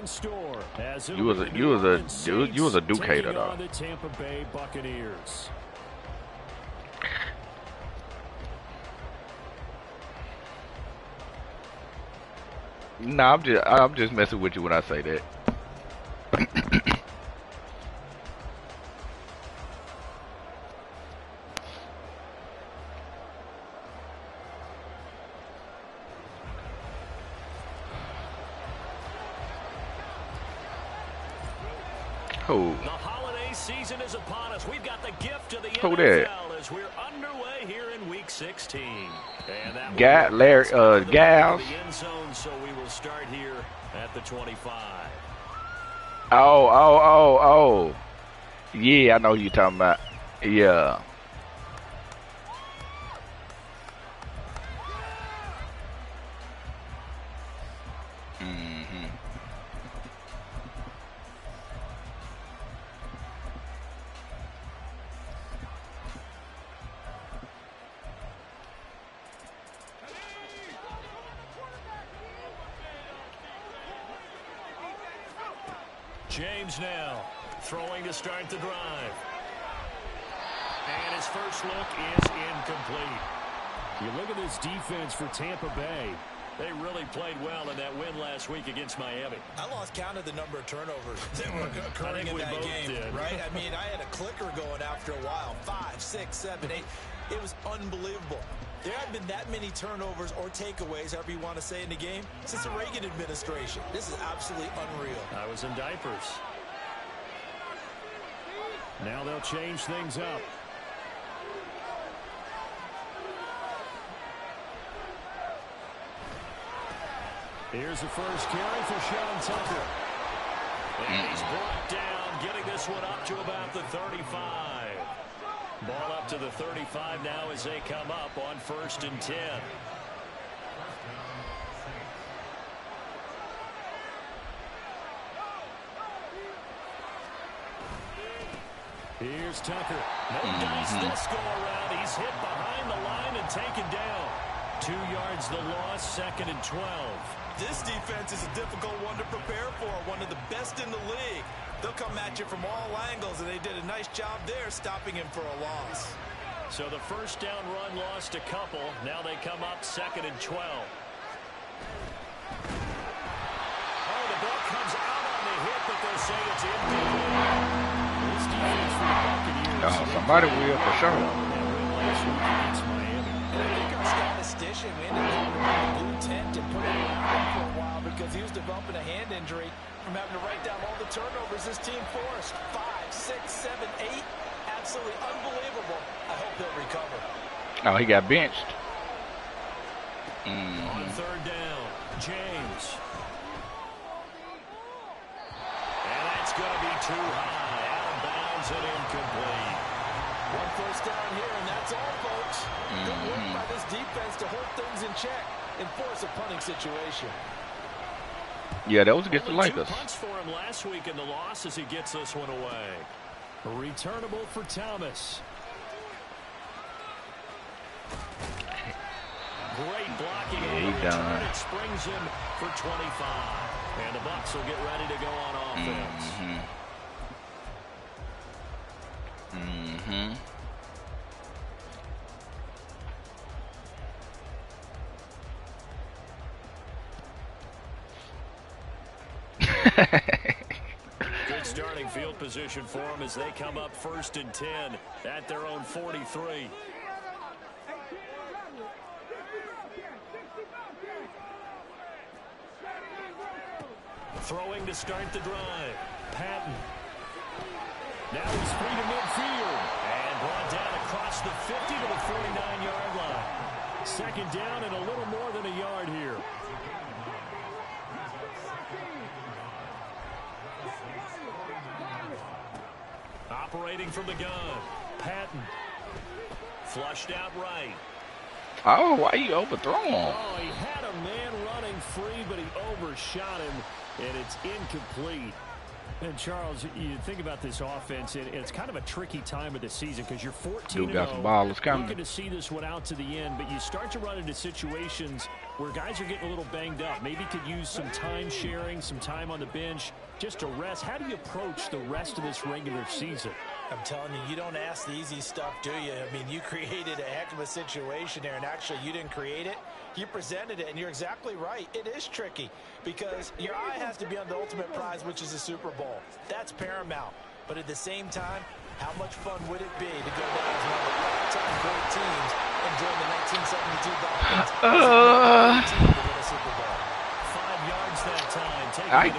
in store as You was a Duke hater though. The Tampa Bay Buccaneers. Nah, I'm just messing with you when I say that. Who? The holiday season is upon us. We've got the gift of the Who NFL that? as we're underway here in Week 16. And that Gals. the end zone, so we will start here at the 25. Oh. Yeah, I know who you're talking about. Yeah. James now throwing to start the drive. And his first look is incomplete. You look at this defense for Tampa Bay. They really played well in that win last week against Miami. I lost count of the number of turnovers that were occurring in that game, right? I mean, I had a clicker going after a while. 5, 6, 7, 8. It was unbelievable. There haven't been that many turnovers or takeaways, however you want to say, in the game since the Reagan administration. This is absolutely unreal. I was in diapers. Now they'll change things up. Here's the first carry for Sean Tucker. And he's brought down, getting this one up to about the 35. Ball up to the 35 now as they come up on 1st and 10. Here's Tucker. No dice this go around. He's hit behind the line and taken down. 2 yards the loss, 2nd and 12. This defense is a difficult one to prepare for, one of the best in the league. They'll come at you from all angles, and they did a nice job there stopping him for a loss. So the first down run lost a couple. Now they come up 2nd and 12. Oh, the ball comes out on the hit, but they'll say it's incomplete. This defense for the Buccaneers. Oh, somebody will for sure. Last week against Miami. And I think our statistician, we ended up with a blue tent and put him around for a while because he was developing a hand injury from having to write down all the turnovers this team forced. 5, 6, 7, 8. Absolutely unbelievable. I hope he'll recover. Oh, he got benched. On 3rd down, James. And that's going to be too high. Out of bounds and incomplete. 1 first down here, and that's all, folks. Good work by this defense to hold things in check and force a punting situation. Yeah, that was against the Lakers. 2 punts for him last week in the loss as he gets this one away. Returnable for Thomas. Great blocking. Yeah, he done. It springs him for 25. And the Bucs will get ready to go on offense. Good starting field position for them as they come up 1st and 10 at their own 43. Throwing to start the drive. Patton. Now he's free to midfield. And brought down across the 50 to the 49-yard line. 2nd down and a little more than a yard here. Operating from the gun. Patton. Flushed out right. Oh, why you overthrow him? Oh, he had a man running free, but he overshot him, and it's incomplete. And Charles, you think about this offense, and it's kind of a tricky time of the season because you're 14-0, Dude got some ballers coming. looking to see this one out to the end, but you start to run into situations where guys are getting a little banged up. Maybe could use some time sharing, some time on the bench just to rest. How do you approach the rest of this regular season? I'm telling you, you don't ask the easy stuff, do you? I mean, you created a heck of a situation there, and actually you didn't create it. You presented it, and you're exactly right. It is tricky because your eye has to be on the ultimate prize, which is the Super Bowl. That's paramount. But at the same time, how much fun would it be to go down as one of the all-time great teams and join the 1972 Dolphins as a team to win a Super Bowl? 5 yards that time.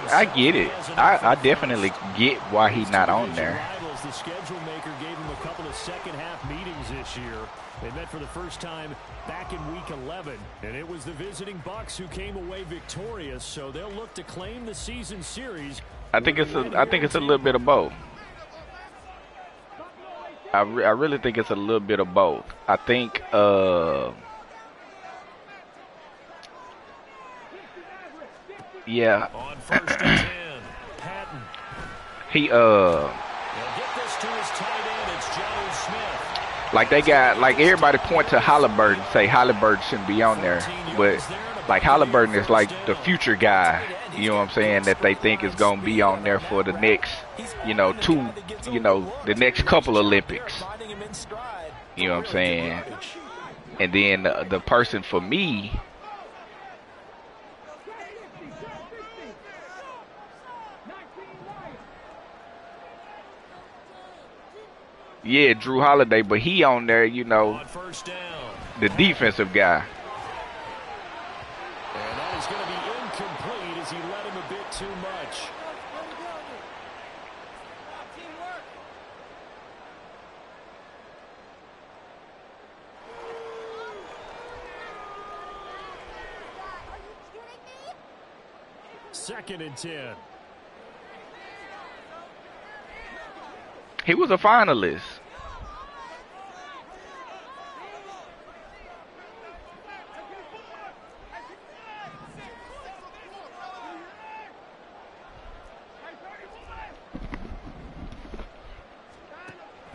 I get it. I definitely get why he's not on there. The schedule maker gave him a couple of second-half meetings this year. They met for the first time back in Week 11, and it was the visiting Bucs who came away victorious. So they'll look to claim the season series. I think it's a little bit of both. I really think it's a little bit of both. I think yeah. On first and 10, Patton. He To his tight end, it's Joe Smith. like everybody point to Halliburton, say Halliburton shouldn't be on there, but like Halliburton is like the future guy, you know what I'm saying, that they think is gonna be on there for the next, the next couple Olympics. You know what I'm saying? And then the person for me, yeah, Drew Holiday, but he on there, On first down. the defensive guy. And that is going to be incomplete as he led him a bit too much. Second and 10. He was a finalist.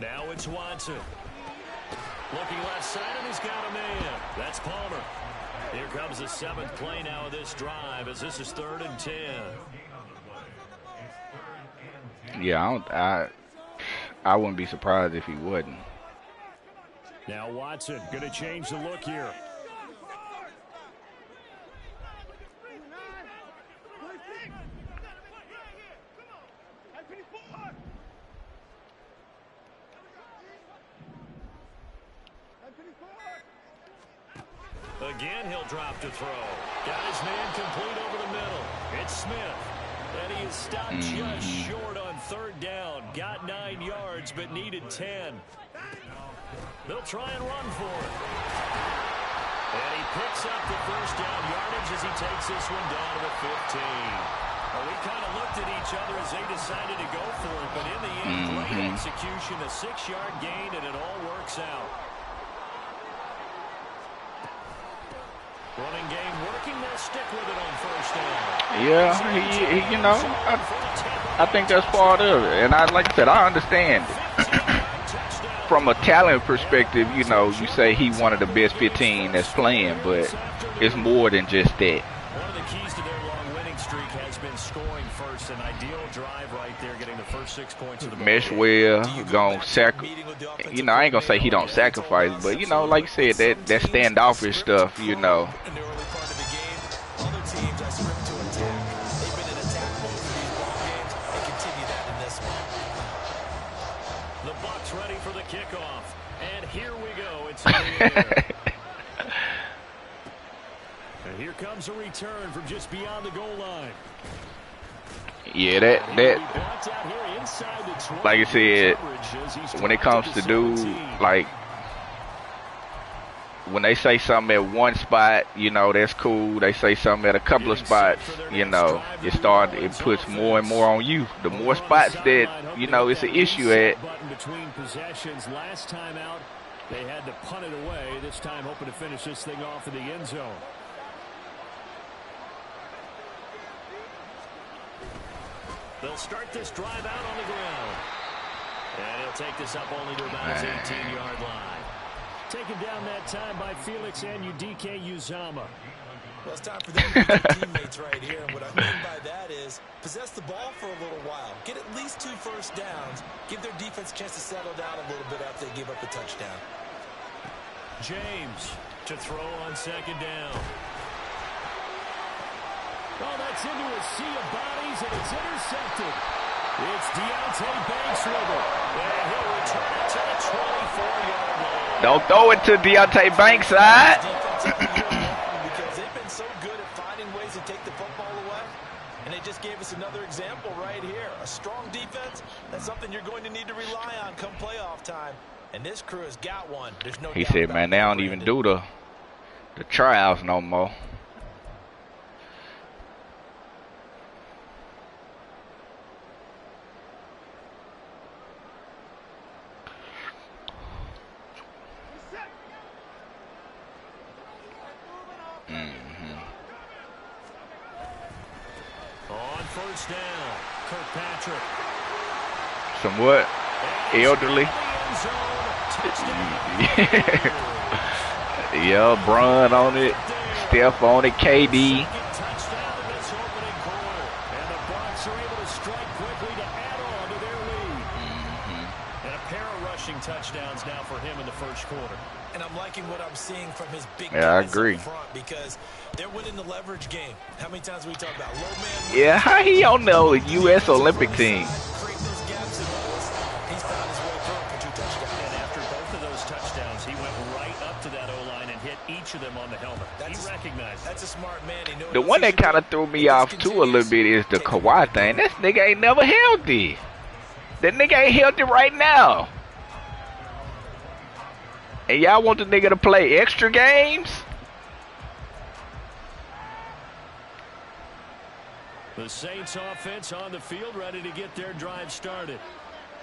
Now it's Watson. Looking left side, and he's got a man. That's Palmer. Here comes the 7th play now of this drive as this is 3rd and 10. Yeah, I wouldn't be surprised if he wouldn't. Now Watson going to change the look here. Again, he'll drop to throw. Got his man complete over the middle. It's Smith. And he is stopped just short on 3rd down. Got 9 yards, but needed 10. They'll try and run for it. And he picks up the 1st down yardage as he takes this one down to the 15. Well, we kind of looked at each other as they decided to go for it, but in the end, great execution, a 6-yard gain, and it all works out. Running game working, they'll stick with it on 1st down. Yeah, I think that's part of it. And like I said, I understand it. From a talent perspective, you say he one of the best 15 that's playing, but it's more than just that. One of the keys to their long winning streak has been scoring first. An ideal drive right there, getting the first 6 points of the mesh well, gonna I ain't gonna say he don't sacrifice, but like you said, that standoffish stuff, In the early part of the game, other teams are scripted to attack. They've been in attack mode for these ball games and continue that in this one. The Bucs ready for the kickoff, and here we go. It's in the air. And here comes a return from just beyond the goal line. Yeah, that like I said, when it comes to dude, like when they say something at one spot, that's cool. They say something at a couple of spots, it puts more and more on you. The more spots that, it's an issue at. Between possessions last time out, they had to punt it away. This time hoping to finish this thing off in the end zone. They'll start this drive out on the ground. And he'll take this up only to about his 18-yard line. Taken down that time by Felix and UDK Uzama. Well, it's time for them to be their teammates right here. And what I mean by that is possess the ball for a little while. Get at least 2 first downs. Give their defense a chance to settle down a little bit after they give up a touchdown. James to throw on second down. Oh, that's into a sea of bodies, and it's intercepted. It's Deontay Banks with it. And he'll return it to the 24-yard line. Don't throw it to Deontay Banks' side. Because they've been so good at finding ways to take the football away. And they just gave us another example right here. A strong defense, that's something you're going to need to rely on come playoff time. And this crew has got one. There's no He doubt said, about man, it, they don't Brandon. even do the tryouts no more. On first down, Kirkpatrick. Somewhat elderly. Yeah, Bron on it, Steph on it, KD. Touchdown in this opening quarter. And the Bucs are able to strike quickly to add on to their lead. And a pair of rushing touchdowns now for him in the first quarter. And I'm liking what I'm seeing from his big Yeah, I guys agree. up front because they're winning the leverage game. How many times we talk about low man? Yeah, how he on the U.S. Olympic team? Create those gaps in those. He's found his way through for 2 touchdowns. And after both of those touchdowns, he went right up to that O-line and hit each of them on the helmet. He recognized it. That's a smart man. He knows The one that kind of threw me off too a little bit is the Kawhi thing. This nigga ain't never healthy. That nigga ain't healthy right now. And y'all want the nigga to play extra games? The Saints offense on the field, ready to get their drive started.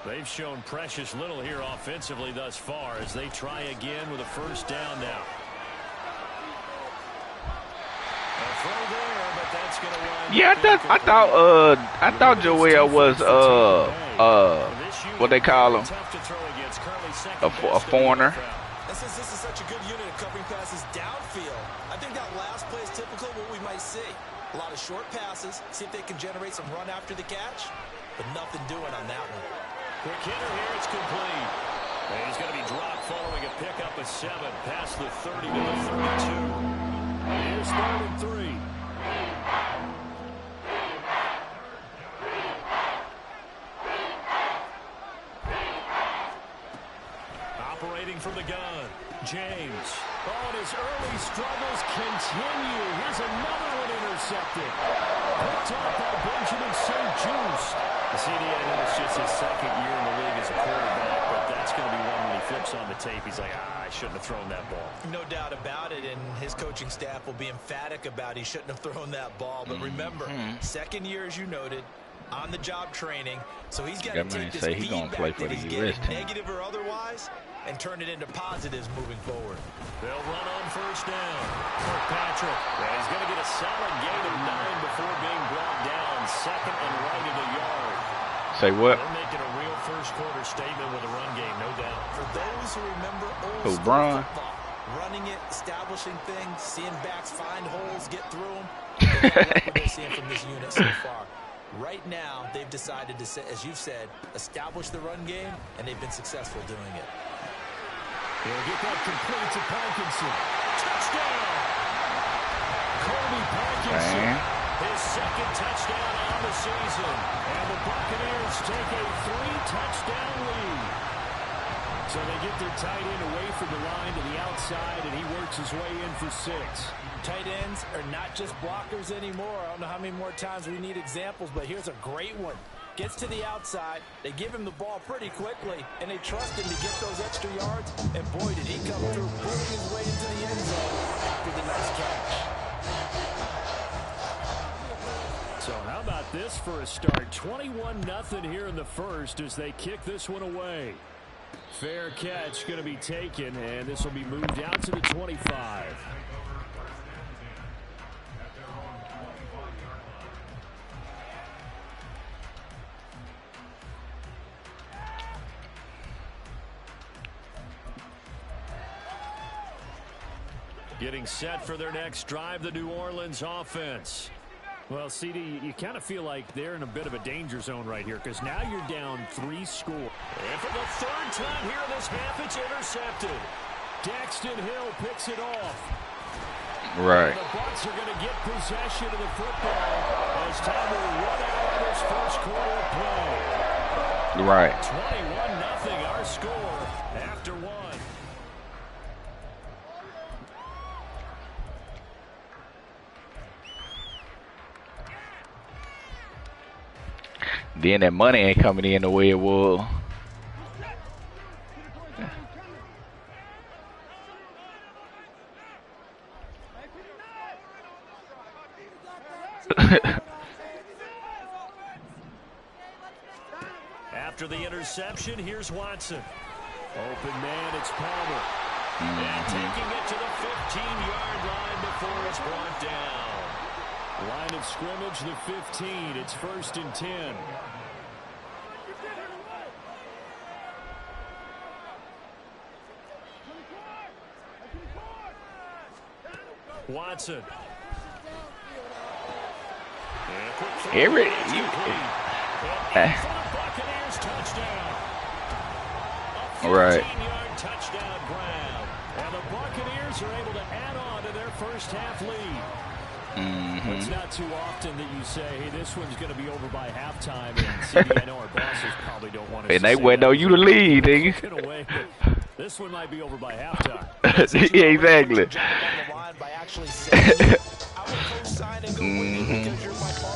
They've shown precious little here offensively thus far as they try again with a first down now. A throw there, but that's going to run. Yeah, I thought Joel was what they call him, a foreigner. Since this is such a good unit of covering passes downfield, I think that last play is typical of what we might see. A lot of short passes, see if they can generate some run after the catch, but nothing doing on that one. Quick hitter here, it's complete. And he's going to be dropped following a pickup of 7 past the 30 to the 32. Here's 3rd and 3. Operating from the gun, James. Oh, and his early struggles continue. Here's another one intercepted. Picked off by Benjamin St-Juste. The CDA knows it's just his 2nd year in the league as a quarterback, but that's going to be one when he flips on the tape. He's like, I shouldn't have thrown that ball. No doubt about it, and his coaching staff will be emphatic about he shouldn't have thrown that ball. But remember, 2nd year, as you noted, on-the-job training, so he's got to take this feedback that he's getting, negative or otherwise, and turn it into positives moving forward. They'll run on first down. Kirkpatrick. Yeah, he's going to get a solid gain of 9 before being brought down. 2nd and right at a yard. Say what? They're making a real first-quarter statement with a run game, no doubt. For those who remember old Who, school Bron? football, running it, establishing things, seeing backs find holes, get through them, that's what they're seeing from this unit so far. Right now, they've decided to, as you've said, establish the run game, and they've been successful doing it. He'll get that complete to Parkinson. Touchdown! Kobe Parkinson. His 2nd touchdown on the season. And the Buccaneers take a 3-touchdown lead. So they get their tight end away from the line to the outside, and he works his way in for 6. Tight ends are not just blockers anymore. I don't know how many more times we need examples, but here's a great one. Gets to the outside, they give him the ball pretty quickly, and they trust him to get those extra yards, and boy, did he come through, pulling his way into the end zone after the nice catch. So how about this for a start? 21-0 here in the first as they kick this one away. Fair catch going to be taken, and this will be moved out to the 25. Getting set for their next drive, the New Orleans offense. Well, CD, you kind of feel like they're in a bit of a danger zone right here because now you're down 3 scores. And for the 3rd time here in this half, it's intercepted. Daxton Hill picks it off. Right. And the Bucs are going to get possession of the football as time will run out on this first quarter of play. Right. 21-0 our score after 1. Then that money ain't coming in the way it was. After the interception, here's Watson. Open man, it's Palmer. And taking it to the 15-yard line before it's brought down. Line of scrimmage, the 15. It's 1st and 10. Watson. Buccaneers touchdown. Right. 15-yard touchdown grab. And the Buccaneers are able to add on to their first half lead. It's not too often that you say, hey, this one's going to be over by halftime. And CD, I know our bosses probably don't want us and to they say wouldn't know you to lead, nigga. This one might be over by halftime. Yeah, exactly.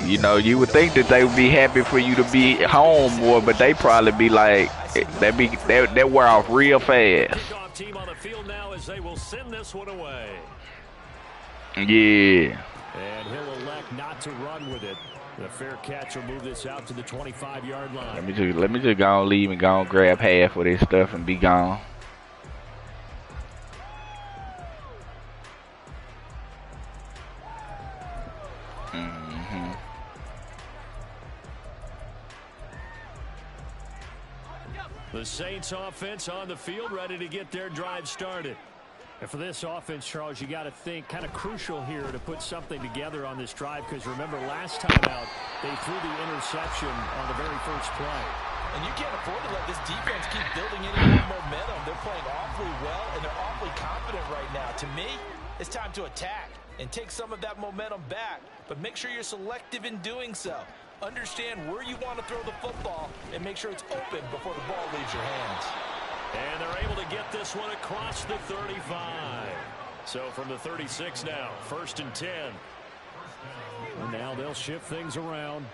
You know, you would think that they would be happy for you to be home more, but they probably be like, they wear off real fast. Kickoff team on the field now as they will send this one away. Yeah. And he'll elect not to run with it. The fair catch will move this out to the 25-yard line. Let me just go and leave and go and grab half of this stuff and be gone. The Saints offense on the field, ready to get their drive started. And for this offense, Charles, you got to think kind of crucial here to put something together on this drive because remember last time out, they threw the interception on the very first play. And you can't afford to let this defense keep building any more momentum. They're playing awfully well, and they're awfully confident right now. To me, it's time to attack and take some of that momentum back, but make sure you're selective in doing so. Understand where you want to throw the football and make sure it's open before the ball leaves your hands. And they're able to get this one across the 35. So from the 36 now, 1st and 10. And now they'll shift things around.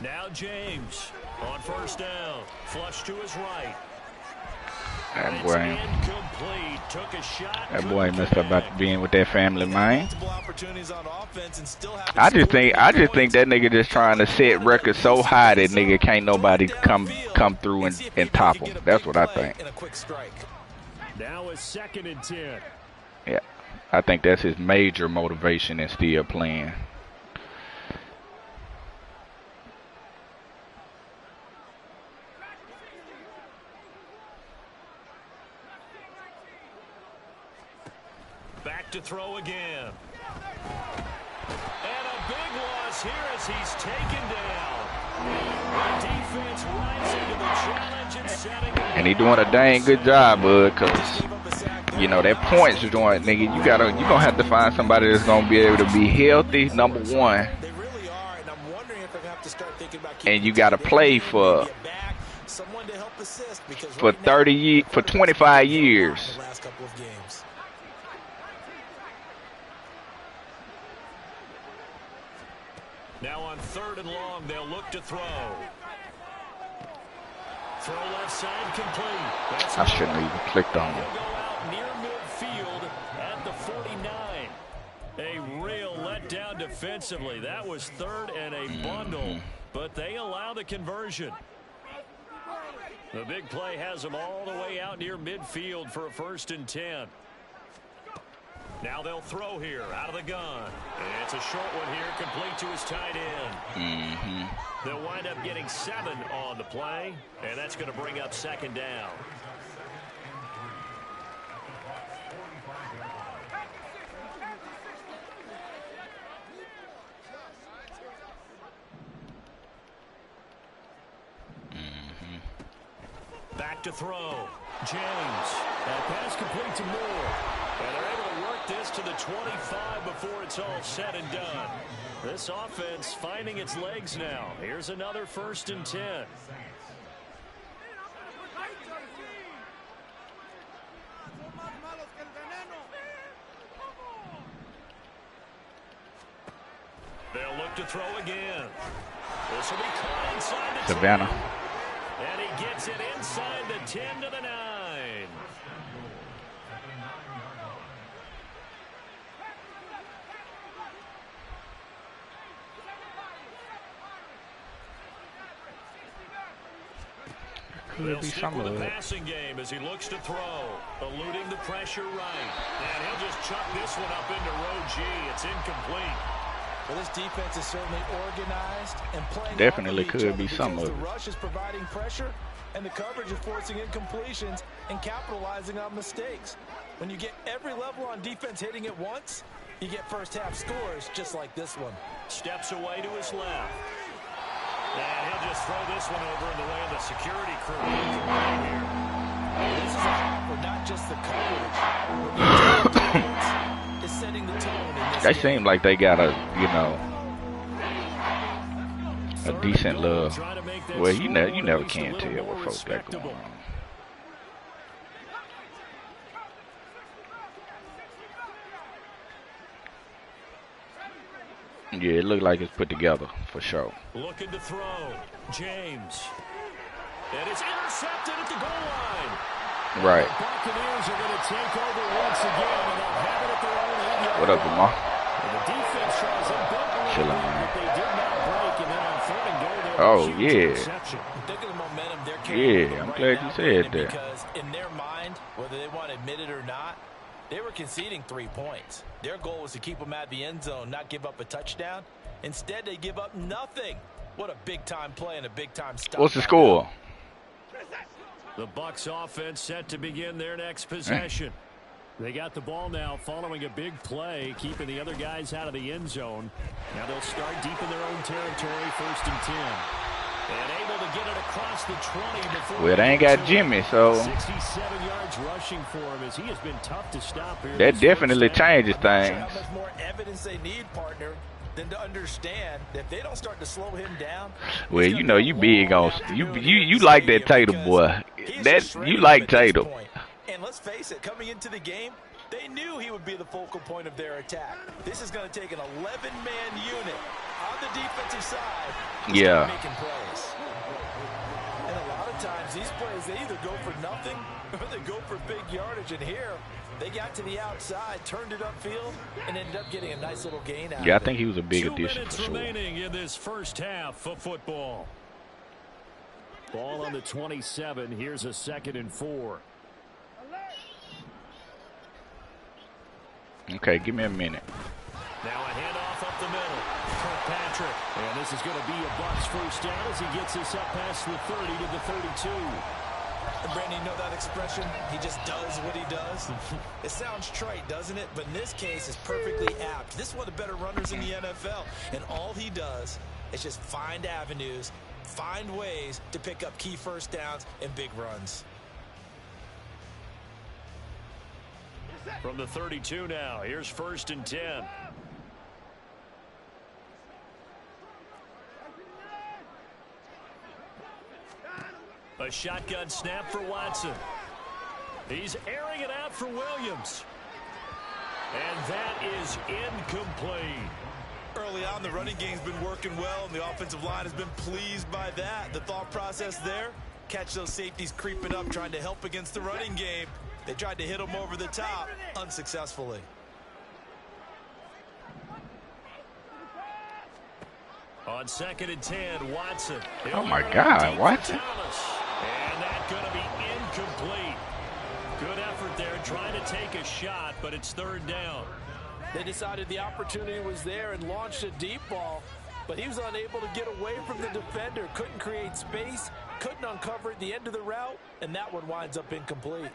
Now James on 1st down. Flush to his right. That boy messed up about being with that family, man. I just think that nigga just trying to set records so high that nigga can't nobody come through and top him. That's what I think. Now is 2nd and 10. Yeah, I think that's his major motivation in still playing. Back to throw again. And a big loss here as he's taken down. The defense rising to the challenge and setting. And he doing a dang good job, bud, because, you know, that points joint, nigga, you gonna have to find somebody that's gonna be able to be healthy, number one. They really are, and I'm wondering if they have to start thinking about and you gotta play for someone to help assist because for 25 years. The last couple of games. Now on 3rd and long, they'll look to throw. Throw left side complete. I shouldn't have even clicked on it. He'll go out near midfield at the 49. A real letdown defensively. That was 3rd and a bundle, but they allow the conversion. The big play has them all the way out near midfield for a 1st and 10. Now they'll throw here out of the gun. And it's a short one here, complete to his tight end. They'll wind up getting 7 on the play, and that's going to bring up 2nd down. Back to throw. James. That pass complete to Moore. And they're able to work this to the 25 before it's all said and done. This offense finding its legs now. Here's another 1st and 10. They'll look to throw again. This will be caught inside the Savannah. 10. And he gets it inside the 10 to the 9. They'll stick with the passing game as he looks to throw, eluding the pressure right. And he'll just chuck this one up into row G. It's incomplete. Well, this defense is certainly organized and playing. Definitely could be some of it. The rush is providing pressure, and the coverage is forcing incompletions and capitalizing on mistakes. When you get every level on defense hitting at once, you get first half scores just like this one. Steps away to his left. And he'll just throw this one over in the way of the security crew. This is a job for not just the coverage, but it's setting the tone in this They game. seem like they got a, you know, a decent love. Well, you never can tell what folks got going on. Yeah, it looked like it's put together for sure. Looking to throw. James. And it's intercepted at the goal line. Right. The Buccaneers are going to take over once again, and they'll have it at their own 8-yard What up, line. Lamar? And the defense tries a bit more, Chilling, man. but they did not break, and then on 3rd and goal, they Oh, huge yeah. interception. Look at the momentum they're carrying. Yeah, I'm right glad now, you said Brandon, that. Because in their mind, whether they want to admit it or not, they were conceding 3 points. Their goal was to keep them at the end zone, not give up a touchdown. Instead, they give up nothing. What a big-time play and a big-time stop. What's the score? The Bucs offense set to begin their next possession. They got the ball now following a big play, keeping the other guys out of the end zone. Now they'll start deep in their own territory, 1st and 10. And able to get it across the 20 before. Well, they ain't got Jimmy, so 67 yards rushing for him as he has been tough to stop here. that definitely changes I'm not sure things. how much more evidence they need, partner, than to understand that if they don't start to slow him down. Well, you know you big on you like that Tatum boy. That you like Tatum. And let's face it, coming into the game, they knew he would be the focal point of their attack. This is going to take an 11-man unit on the defensive side. Yeah. Making plays. And a lot of times these plays, they either go for nothing or they go for big yardage. And here, they got to the outside, turned it upfield, and ended up getting a nice little gain out Yeah, I of it. think he was a big 2 addition minutes for sure. remaining in this first half of football. Ball on the 27. Here's a 2nd and 4. Okay, give me a minute. Now a handoff up the middle. Kirkpatrick. And this is going to be a Bucs first down as he gets this up past the 30 to the 32. Brandon, you know that expression? He just does what he does. It sounds trite, doesn't it? But in this case, it's perfectly apt. This is one of the better runners in the NFL. And all he does is just find avenues, find ways to pick up key first downs and big runs. From the 32 now, here's 1st and 10. A shotgun snap for Watson. He's airing it out for Williams. And that is incomplete. Early on, the running game's been working well, and the offensive line has been pleased by that. The thought process there, catch those safeties creeping up, trying to help against the running game. They tried to hit him over the top, unsuccessfully. On 2nd and 10, Watson. Oh my God, Watson. And that's going to be incomplete. Good effort there, trying to take a shot, but it's third down. They decided the opportunity was there and launched a deep ball, but he was unable to get away from the defender. Couldn't create space, couldn't uncover at the end of the route, and that one winds up incomplete.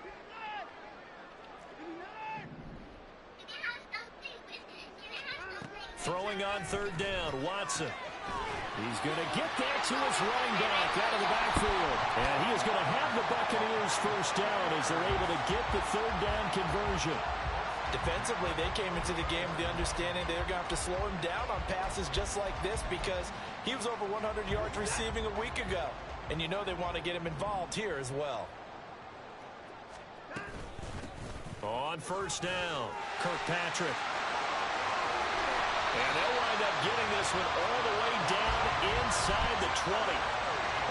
Throwing on third down, Watson. He's going to get that to his running back out of the backfield. And he is going to have the Buccaneers first down as they're able to get the third down conversion. Defensively, they came into the game with the understanding they're going to have to slow him down on passes just like this because he was over 100 yards receiving a week ago. And you know they want to get him involved here as well. On first down, Kirkpatrick. And they'll wind up getting this one all the way down inside the 20.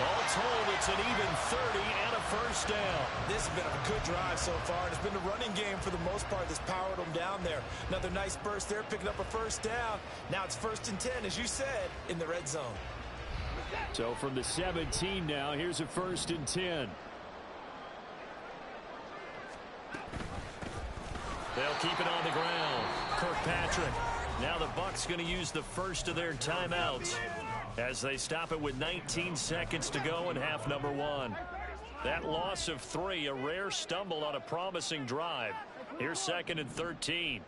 All told, it's an even 30 and a first down. This has been a good drive so far. It's been the running game for the most part that's powered them down there. Another nice burst there, picking up a first down. Now it's 1st and 10, as you said, in the red zone. So from the 17 now, here's a 1st and 10. They'll keep it on the ground. Kirkpatrick. Now the Bucs going to use the first of their timeouts as they stop it with 19 seconds to go in half number 1. That loss of 3, a rare stumble on a promising drive. Here's 2nd and 13.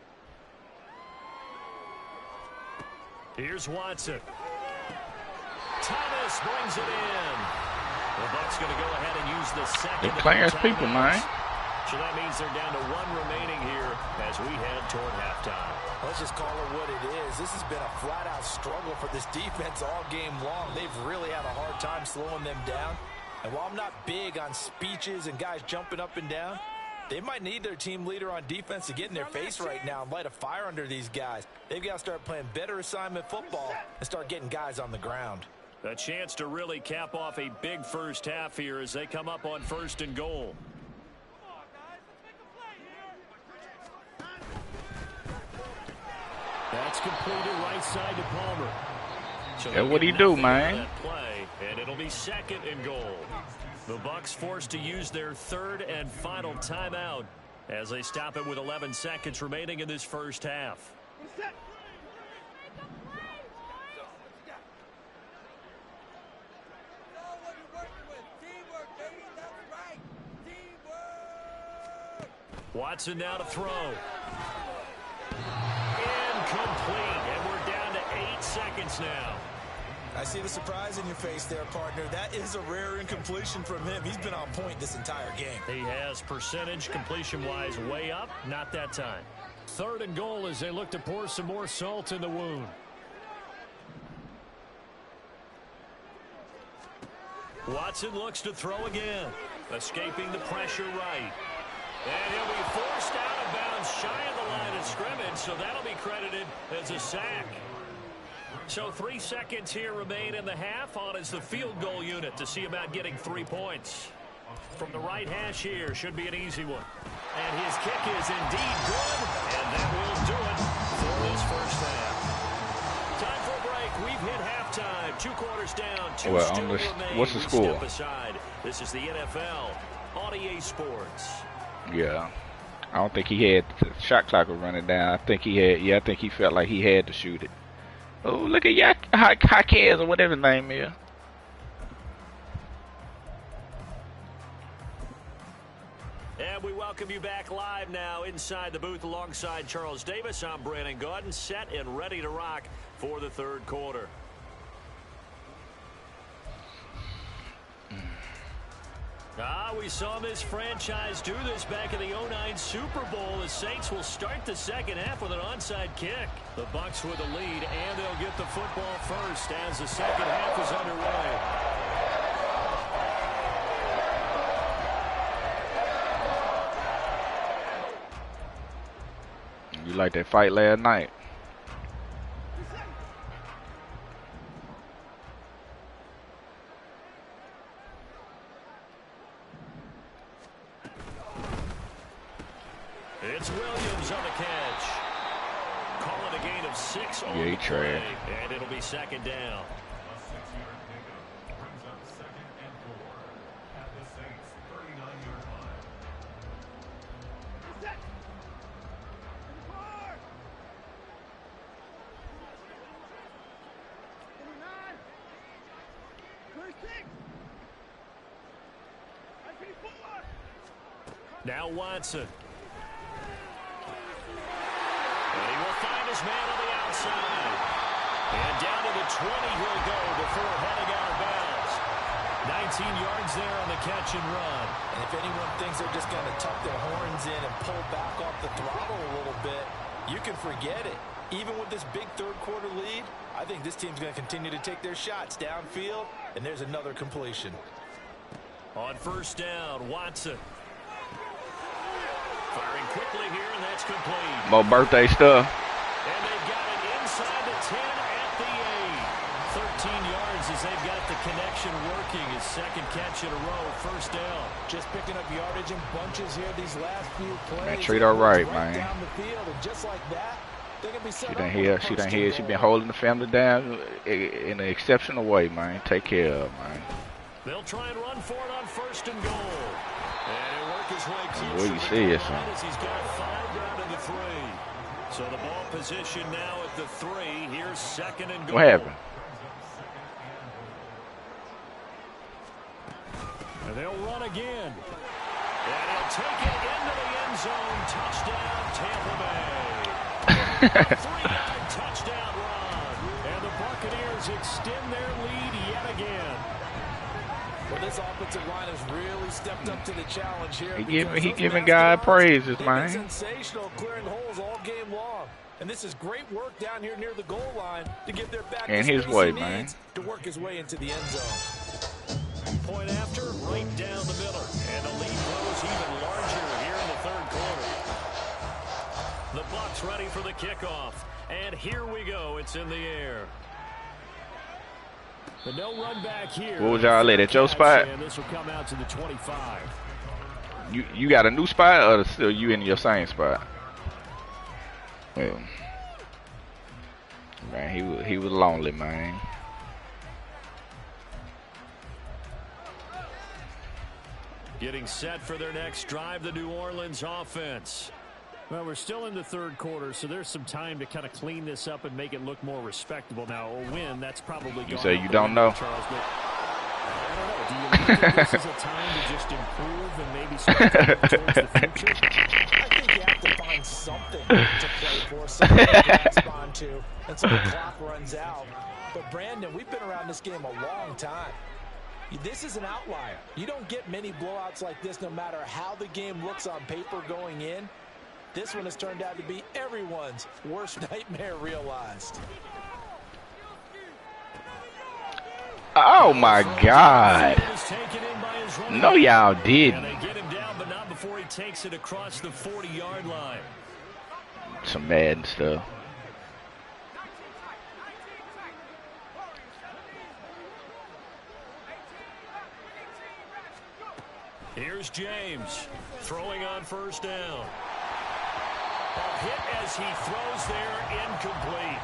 Here's Watson. Thomas brings it in. The Bucs going to go ahead and use the second. They're playing as people, man. So that means they're down to 1 remaining here as we head toward halftime. Let's just call it what it is. This has been a flat-out struggle for this defense all game long. They've really had a hard time slowing them down. And while I'm not big on speeches and guys jumping up and down, they might need their team leader on defense to get in their face right now and light a fire under these guys. They've got to start playing better assignment football and start getting guys on the ground. A chance to really cap off a big first half here as they come up on 1st and goal. That's completed right side to Palmer. So that's what he do, man. Play, and it'll be 2nd and goal. The Bucs forced to use their 3rd and final timeout as they stop it with 11 seconds remaining in this first half. Watson now to throw. Incomplete, and we're down to 8 seconds now. I see the surprise in your face there, partner. That is a rare incompletion from him. He's been on point this entire game. He has percentage completion-wise way up, not that time. 3rd and goal as they look to pour some more salt in the wound. Watson looks to throw again, escaping the pressure right. And he'll be forced out of bounds shy of the line of scrimmage, so that'll be credited as a sack. So 3 seconds here remain in the half. On is the field goal unit to see about getting 3 points. From the right hash here, should be an easy one. And his kick is indeed good, and that will do it for this first half. Time for a break. We've hit halftime. 2 quarters down. 2 still remain. What's the score? Step aside. This is the NFL on EA Sports. Yeah, I don't think he had the shot clock was running down. I think he had. Yeah, I think he felt like he had to shoot it. Oh, look at Jaquez or whatever his name is. And we welcome you back live now inside the booth alongside Charles Davis. I'm Brandon Gaudin, set and ready to rock for the 3rd quarter. We saw this franchise do this back in the 09 Super Bowl. The Saints will start the second half with an onside kick. The Bucs with the lead, and they'll get the football first as the second half is underway. You like that fight last night? It's Williams on the catch. Calling a gain of 6 on the play, and it'll be 2nd down. Now Watson. And he will find his man on the outside. And down to the 20 he'll go before heading out of bounds. 19 yards there on the catch and run. And if anyone thinks they're just going to tuck their horns in and pull back off the throttle a little bit, you can forget it. Even with this big third-quarter lead, I think this team's going to continue to take their shots downfield, and there's another completion. On first down, Watson. Firing quickly here, and that's complete. More birthday stuff. And they've got it inside the 10 at the 8. 13 yards as they've got the connection working. His second catch in a row, first down. Just picking up yardage in bunches here these last few plays. Man, treat her right, man. Down the field, and just like that, they can be set She up done here. She done here. She been holding the family down in an exceptional way, man. Take care of her, man. They'll try and run for it on first and goal. And he'll work his way close What to you the see goal is line as he's got 5 down to the 3. So the ball position now at the 3. Here's second and goal. What happened? And they'll run again. And he'll take it into the end zone. Touchdown, Tampa Bay. 3-yard touchdown run. And the Buccaneers extend their lead yet again. Well, this offensive line has really stepped up to the challenge here. He giving God praises, man. Sensational, clearing holes all game long. And this is great work down here near the goal line to give their back in the his space way, he man. needs to work his way into the end zone. Point after, right down the middle. And the lead grows even larger here in the third quarter. The Bucs ready for the kickoff. And here we go. It's in the air. But no run back here. What was y'all at your spot? And this will come out to the 25. You got a new spot, or still you in your same spot? Well, man, he was lonely, man. Getting set for their next drive, the New Orleans offense. Well, we're still in the third quarter, so there's some time to kind of clean this up and make it look more respectable. Now, a win, that's probably You say you don't know? Charles, but I don't know. Do you think this is a time to just improve and maybe start to look towards the future? I think you have to find something to play for, something to grasp onto, until the clock runs out. But, Brandon, we've been around this game a long time. This is an outlier. You don't get many blowouts like this no matter how the game looks on paper going in. This one has turned out to be everyone's worst nightmare realized. Oh my God! No, y'all didn't. And they get him down, but not before he takes it across the 40-yard line. Some Madden stuff. Here's James throwing on first down. A hit as he throws there, incomplete.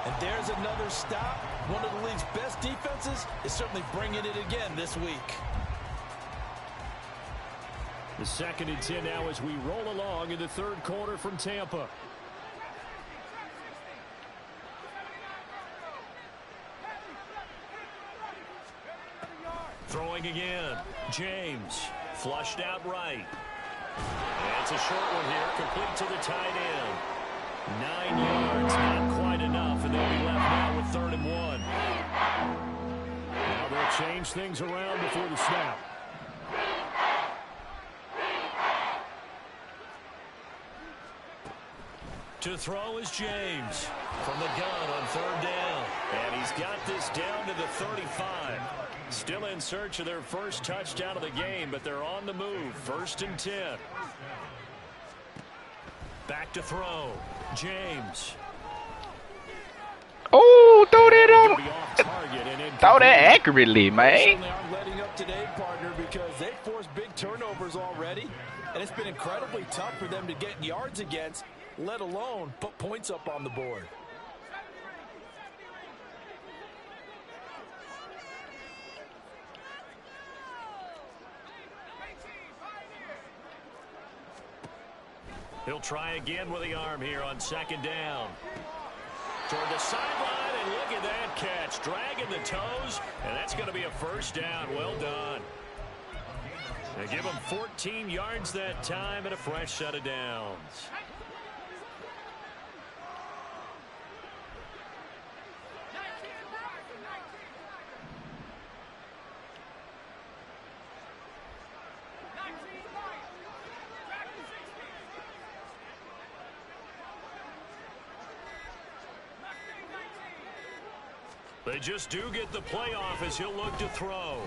And there's another stop. One of the league's best defenses is certainly bringing it again this week. The 2nd and 10 now as we roll along in the third quarter from Tampa. Throwing again. James flushed out right. And it's a short one here, complete to the tight end. 9 yards, not quite enough, and they'll be left now with 3rd and 1. Now they'll change things around before the snap. To throw is James from the gun on 3rd down. And he's got this down to the 35. Still in search of their first touchdown of the game, but they're on the move. 1st and 10. Back to throw. James. Oh, throw that on. Throw that accurately, man. They aren't letting up today, partner, because they forced big turnovers already, and it's been incredibly tough for them to get yards against, let alone put points up on the board. He'll try again with the arm here on 2nd down. Toward the sideline, and look at that catch, dragging the toes, and that's going to be a first down. Well done. They give him 14 yards that time and a fresh set of downs. They just do get the playoff as he'll look to throw.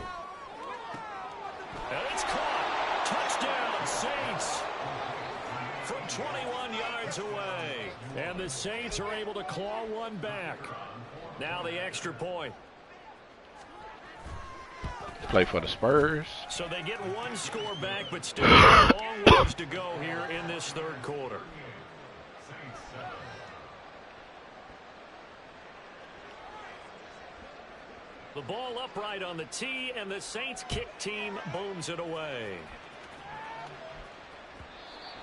And it's caught. Touchdown, Saints. From 21 yards away. And the Saints are able to claw one back. Now the extra point. Play for the Spurs. So they get one score back, but still a long ways to go here in this third quarter. The ball upright on the tee, and the Saints kick team booms it away.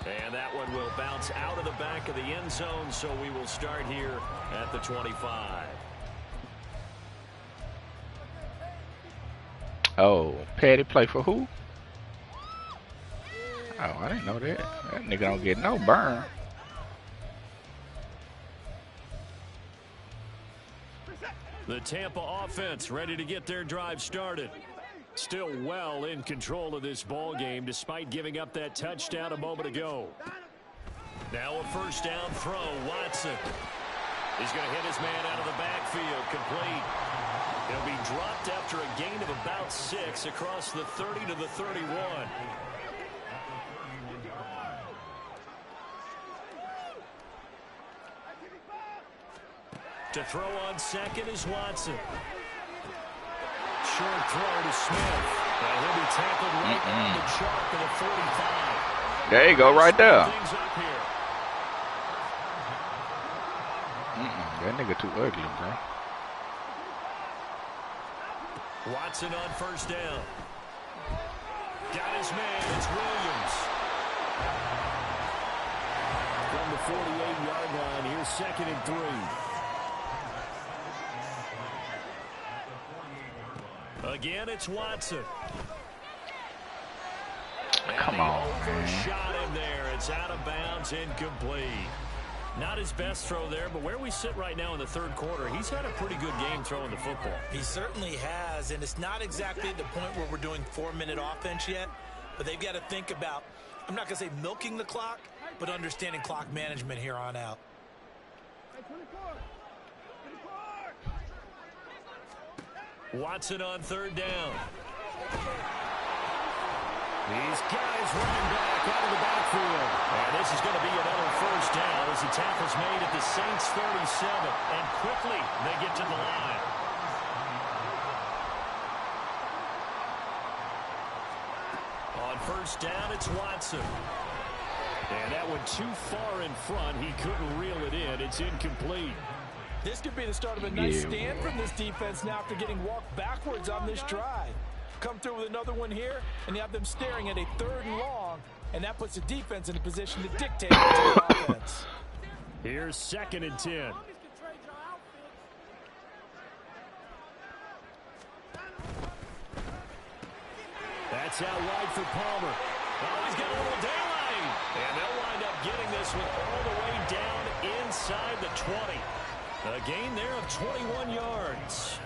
And that one will bounce out of the back of the end zone, so we will start here at the 25. Oh, Patty play for who? Oh, I didn't know that. That nigga don't get no burn. The Tampa offense ready to get their drive started. Still well in control of this ball game despite giving up that touchdown a moment ago. Now a first down throw. Watson. He's going to hit his man out of the backfield. Complete. He'll be dropped after a gain of about 6 across the 30 to the 31. To throw on second is Watson. Short throw to Smith. And he'll be tackled right on the chalk of the 45. There you go, right there. That nigga too ugly, bro. Watson on first down. Got his man. It's Williams. From the 48-yard line, here's 2nd and 3. Again, it's Watson. Come on, man. Shot him there. It's out of bounds, incomplete. Not his best throw there, but where we sit right now in the third quarter, he's had a pretty good game throwing the football. He certainly has, and it's not exactly at the point where we're doing 4-minute offense yet, but they've got to think about, I'm not going to say milking the clock, but understanding clock management here on out. Watson on third down. These guys running back out of the backfield. And this is going to be another first down as the tackle's made at the Saints 37. And quickly they get to the line. On first down, it's Watson. And that one too far in front. He couldn't reel it in. It's incomplete. This could be the start of a nice stand from this defense now after getting walked backwards on this drive. Come through with another one here, and you have them staring at a 3rd and long, and that puts the defense in a position to dictate the offense. Here's 2nd and 10. That's out wide for Palmer. Oh, he's got a little daylight. And they'll wind up getting this one all the way down inside the 20. A gain there of 21 yards.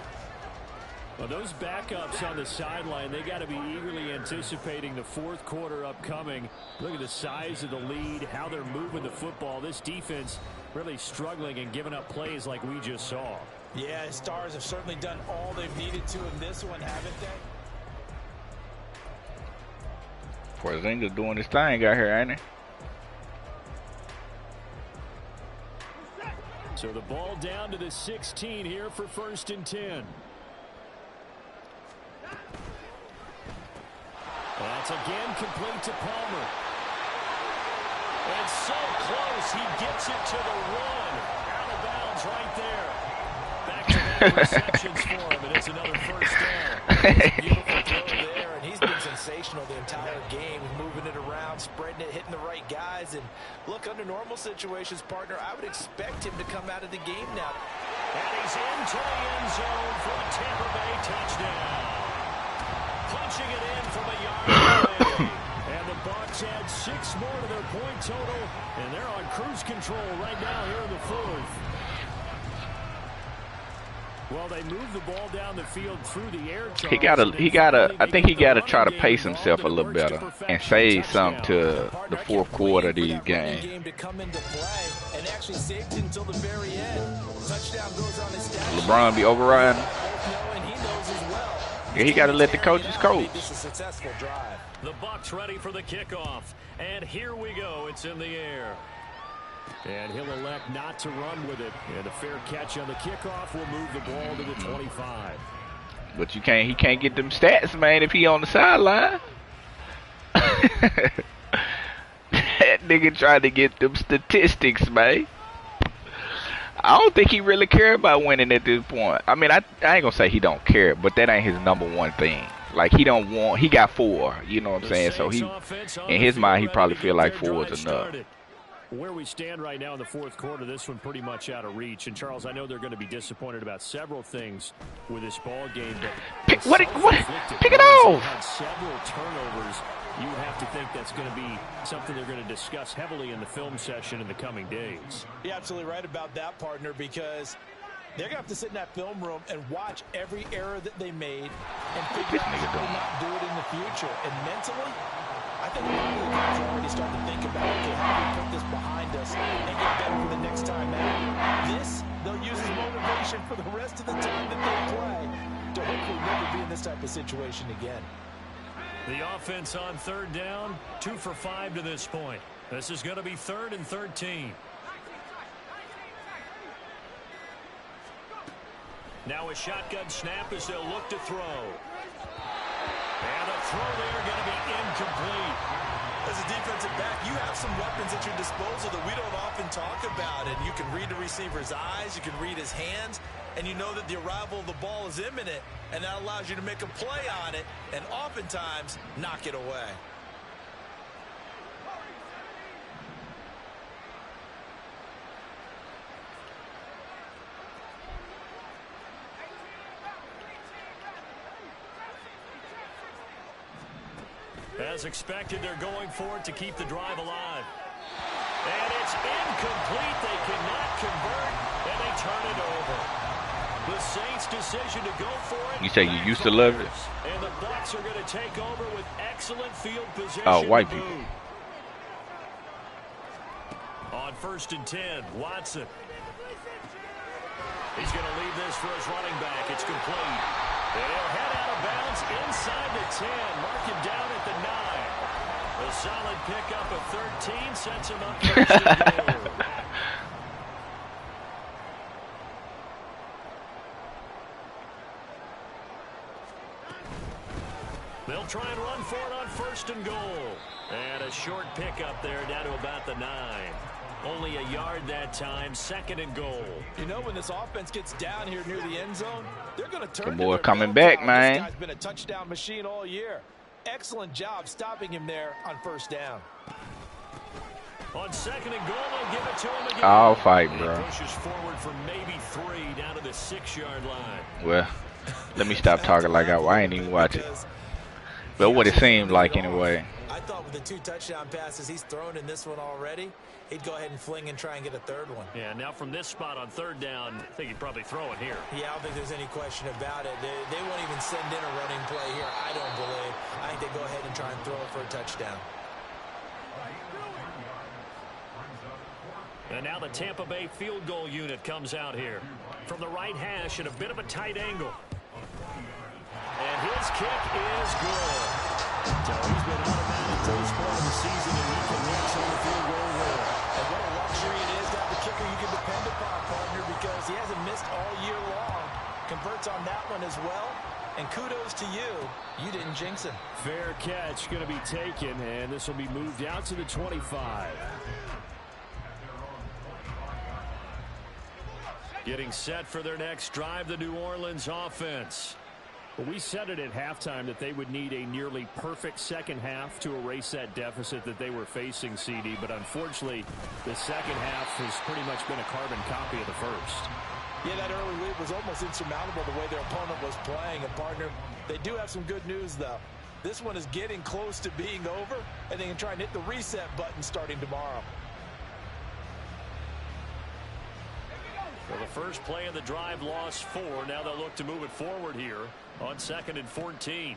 Well, those backups on the sideline, they got to be eagerly anticipating the fourth quarter upcoming. Look at the size of the lead, how they're moving the football. This defense really struggling and giving up plays like we just saw. Yeah, his Stars have certainly done all they've needed to in this one, haven't they? Porzingis doing his thing out here, ain't he? So the ball down to the 16 here for 1st and 10. That's again complete to Palmer. And so close, he gets it to the 1. Out of bounds right there. Back-to-back receptions for him, and it's another first down. It's a beautiful throw there, and he's been sensational the entire game, moving it around, spreading it, hitting the right guys. And look, under normal situations, partner, I would expect him to come out of the game now. And he's into the end zone for a Tampa Bay touchdown. Punching it in from a yard away. And the Bucs add 6 more to their point total, and they're on cruise control right now here in the 4th. Well, they move the ball down the field through the air. I think he gotta try to pace himself a little better and save some to the 4th quarter of these games. LeBron be overriding. Yeah, he gotta let the coaches coach. The Bucs ready for the kickoff, and here we go. It's in the air. And he'll elect not to run with it. And a fair catch on the kickoff will move the ball to the 25. But he can't get them stats, man, if he on the sideline. That nigga trying to get them statistics, man. I don't think he really care about winning at this point. I mean, I ain't gonna say he don't care, but that ain't his #1 thing. Like, he got 4, you know what I'm saying? So he, in his mind, he probably feel like 4 is enough. Where we stand right now in the 4th quarter, this one pretty much out of reach. And Charles, I know they're going to be disappointed about several things with this ball game. But pick it off. Had several turnovers. You have to think that's going to be something they're going to discuss heavily in the film session in the coming days. You're absolutely right about that, partner, because they're going to have to sit in that film room and watch every error that they made and figure out how to not do it in the future. And mentally, I think a lot of the guys are already starting to think about, okay, how do we put this behind us and get better for the next time out? This, they'll use as motivation for the rest of the time that they play to hopefully never be in this type of situation again. The offense on 3rd down, 2 for 5 to this point. This is going to be 3rd and 13. Now a shotgun snap as they'll look to throw. And a throw there going to be incomplete. As a defensive back, you have some weapons at your disposal that we don't often talk about. And you can read the receiver's eyes, you can read his hands, and you know that the arrival of the ball is imminent. And that allows you to make a play on it and oftentimes knock it away. As expected, they're going for it to keep the drive alive. And it's incomplete. They cannot convert, and they turn it over. The Saints' decision to go for it. You say you used to love it? And the Bucs are going to take over with excellent field position. Oh, white people. On 1st and 10, Watson. He's going to leave this for his running back. It's complete. And he'll head out of bounds inside the 10. Mark him down at the 9. A solid pickup of 13 sets him up first and goal. They'll try and run for it on 1st and goal. And a short pickup there down to about the 9. Only a yard that time, 2nd and goal. You know, when this offense gets down here near the end zone, they're going to turn. The boy coming back, man. This guy's been a touchdown machine all year. Excellent job stopping him there on 1st down. On 2nd and goal, they'll give it to him again. I'll fight, bro. He pushes forward for maybe 3 down to the 6-yard line. Well, let me stop talking like I ain't even watch it. But what it seemed like anyway. I thought with the 2 touchdown passes he's thrown in this one already, he'd go ahead and fling and try and get a 3rd one. Yeah, now from this spot on 3rd down, I think he'd probably throw it here. Yeah, I don't think there's any question about it. They won't even send in a running play here, I don't believe. I think they go ahead and try and throw it for a touchdown. And now the Tampa Bay field goal unit comes out here. From the right hash at a bit of a tight angle. And his kick is good. So he's been automatic to this point of the season, and he can reach on the field goal roll. And what a luxury it is to have the kicker you can depend upon, partner, because he hasn't missed all year long. Converts on that one as well. And kudos to you. You didn't jinx him. Fair catch going to be taken, and this will be moved out to the 25. Getting set for their next drive, the New Orleans offense. Well, we said it at halftime that they would need a nearly perfect second half to erase that deficit that they were facing, CD. But unfortunately, the second half has pretty much been a carbon copy of the first. Yeah, that early lead was almost insurmountable the way their opponent was playing. And, partner, they do have some good news, though. This one is getting close to being over, and they can try and hit the reset button starting tomorrow. So the first play of the drive lost 4. Now they'll look to move it forward here on 2nd and 14.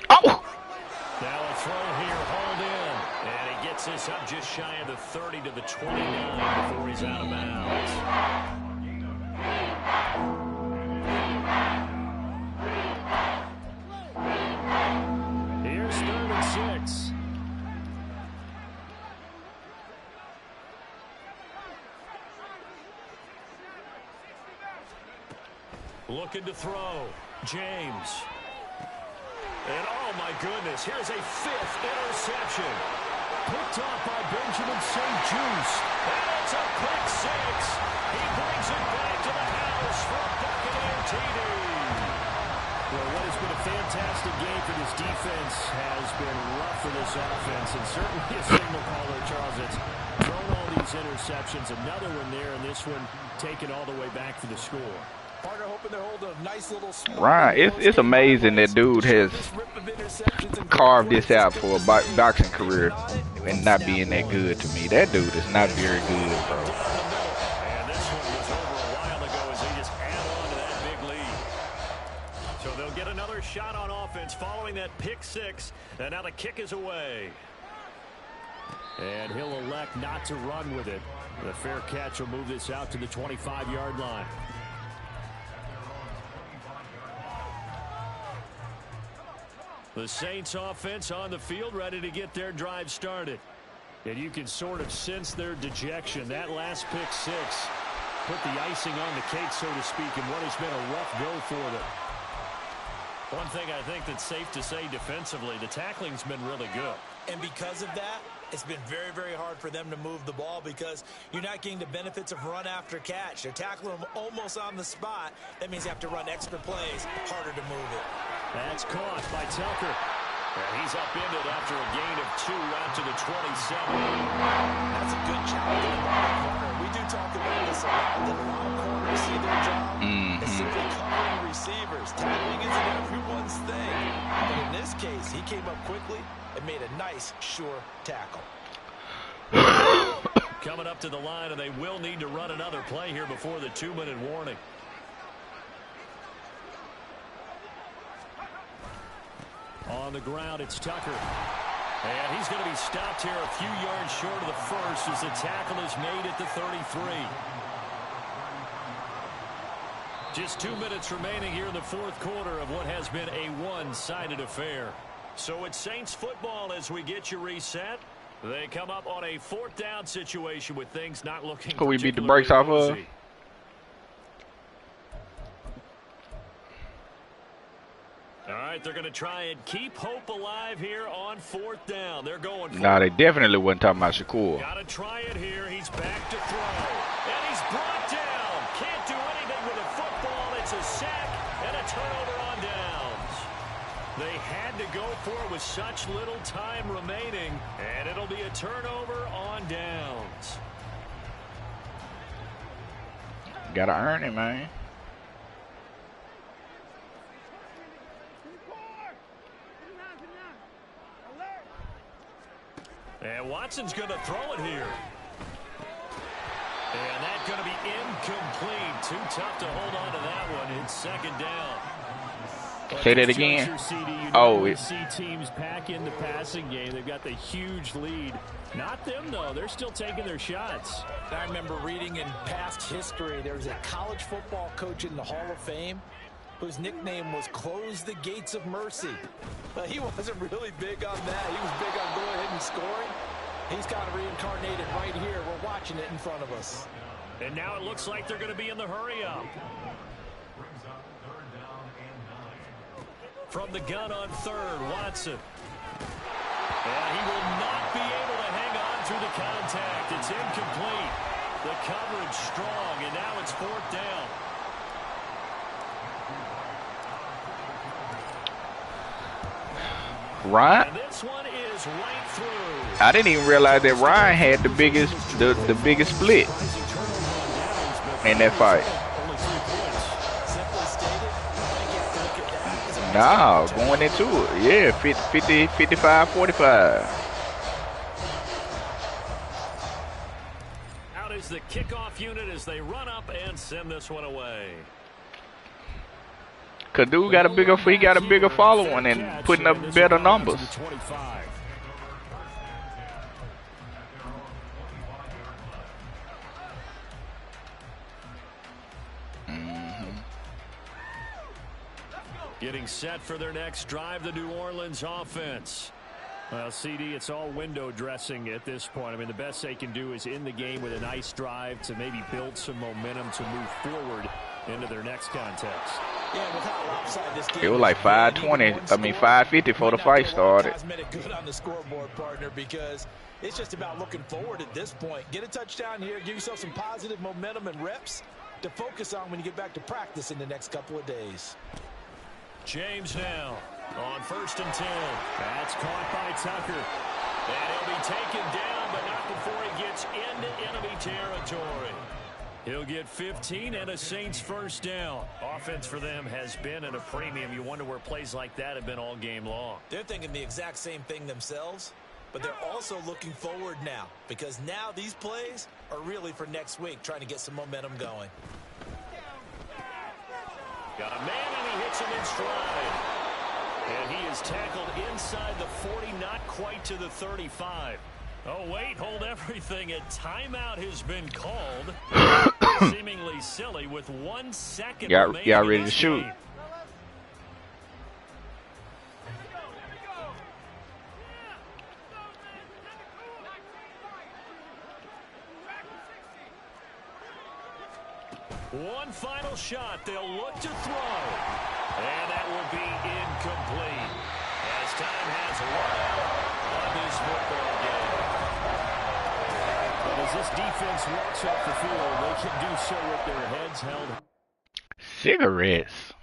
Oh! Now a throw here, hauled in. And he gets this up just shy of the 30 to the 29 before he's out of bounds. Here's 3rd and 6. Looking to throw. James. And oh my goodness, here's a 5th interception. Picked off by Benjamin St. Juice. And it's a pick 6. He brings it back to the house for a Buccaneer TD. Well, what has been a fantastic game for this defense has been rough for this offense, and certainly a signal caller, Charles, that's thrown all these interceptions. Another one there, and this one taken all the way back for the score. Partner hoping they're holding a nice little spot. Right, it's amazing that dude has carved this out for a boxing career and not being that good to me. That dude is not very good, bro. And this one was over a while ago as they just add on to that big lead. So they'll get another shot on offense following that pick 6, and now the kick is away. And he'll elect not to run with it. The fair catch will move this out to the 25-yard line. The Saints offense on the field, ready to get their drive started. And you can sort of sense their dejection. That last pick 6 put the icing on the cake, so to speak, in what has been a rough go for them. One thing I think that's safe to say defensively, the tackling's been really good. And because of that, it's been very, very hard for them to move the ball because you're not getting the benefits of run after catch. They're tackling them almost on the spot. That means you have to run extra plays, harder to move it. That's caught by Tucker. And he's upended after a gain of 2 out to the 27. That's a good job in the bottom corner. We do talk about this a lot. The bottom corners see their job is simply covering receivers. Tackling isn't everyone's thing. But in this case, he came up quickly and made a nice, sure tackle. Coming up to the line, and they will need to run another play here before the 2-minute warning. On the ground, it's Tucker. And he's going to be stopped here a few yards short of the first as the tackle is made at the 33. Just 2 minutes remaining here in the 4th quarter of what has been a one-sided affair. So it's Saints football as we get you reset. They come up on a 4th down situation with things not looking Could we beat the brakes off of? All right, they're going to try and keep hope alive here on 4th down. They're going for Nah, they definitely wasn't talking about Shakur. Got to try it here. He's back to throw. And he's brought down. Can't do anything with the football. It's a sack and a turnover on downs. They had to go for it with such little time remaining, and it'll be a turnover on downs. Gotta earn it, man. And Watson's going to throw it here. And that's going to be incomplete. Too tough to hold on to that one. It's 2nd down. Say that again. See teams pack in the passing game. They've got the huge lead. Not them, though. They're still taking their shots. I remember reading in past history, there was a college football coach in the Hall of Fame whose nickname was Close the Gates of Mercy. But he wasn't really big on that. He was big on going ahead and scoring. He's kind of reincarnated right here. We're watching it in front of us. And now it looks like they're going to be in the hurry-up. From the gun on 3rd, Watson. And he will not be able to hang on through the contact. It's incomplete. The coverage strong, and now it's 4th down. Ryan? And this one is right through. I didn't even realize that Ryan had the biggest split in that fight. No, going into it. Yeah, 50, 55, 45. Out is the kickoff unit as they run up and send this one away. Cause dude got a bigger following and putting up better numbers. Getting set for their next drive, the New Orleans offense. Well, CD, it's all window dressing at this point. I mean, the best they can do is in the game with a nice drive to maybe build some momentum to move forward into their next contest. Yeah, with how lopsided this game It was like 5:20. I mean 5:50 before the fight started. Good on the scoreboard, partner, because it's just about looking forward at this point. Get a touchdown here, give yourself some positive momentum and reps to focus on when you get back to practice in the next couple of days. James now on 1st and 10. That's caught by Tucker. And he'll be taken down, but not before he gets into enemy territory. He'll get 15 and a Saints first down. Offense for them has been at a premium. You wonder where plays like that have been all game long. They're thinking the exact same thing themselves, but they're also looking forward now, because now these plays are really for next week, trying to get some momentum going. Got a man, and he hits him in stride. And he is tackled inside the 40, not quite to the 35. Oh, wait, hold everything. A timeout has been called. Seemingly silly with 1 second remaining. Y'all ready to shoot? Game. One final shot. They'll look to throw. And that will be incomplete. As time has run out on this football game. But as this defense walks off the field, they can do so with their heads held. Cigarettes.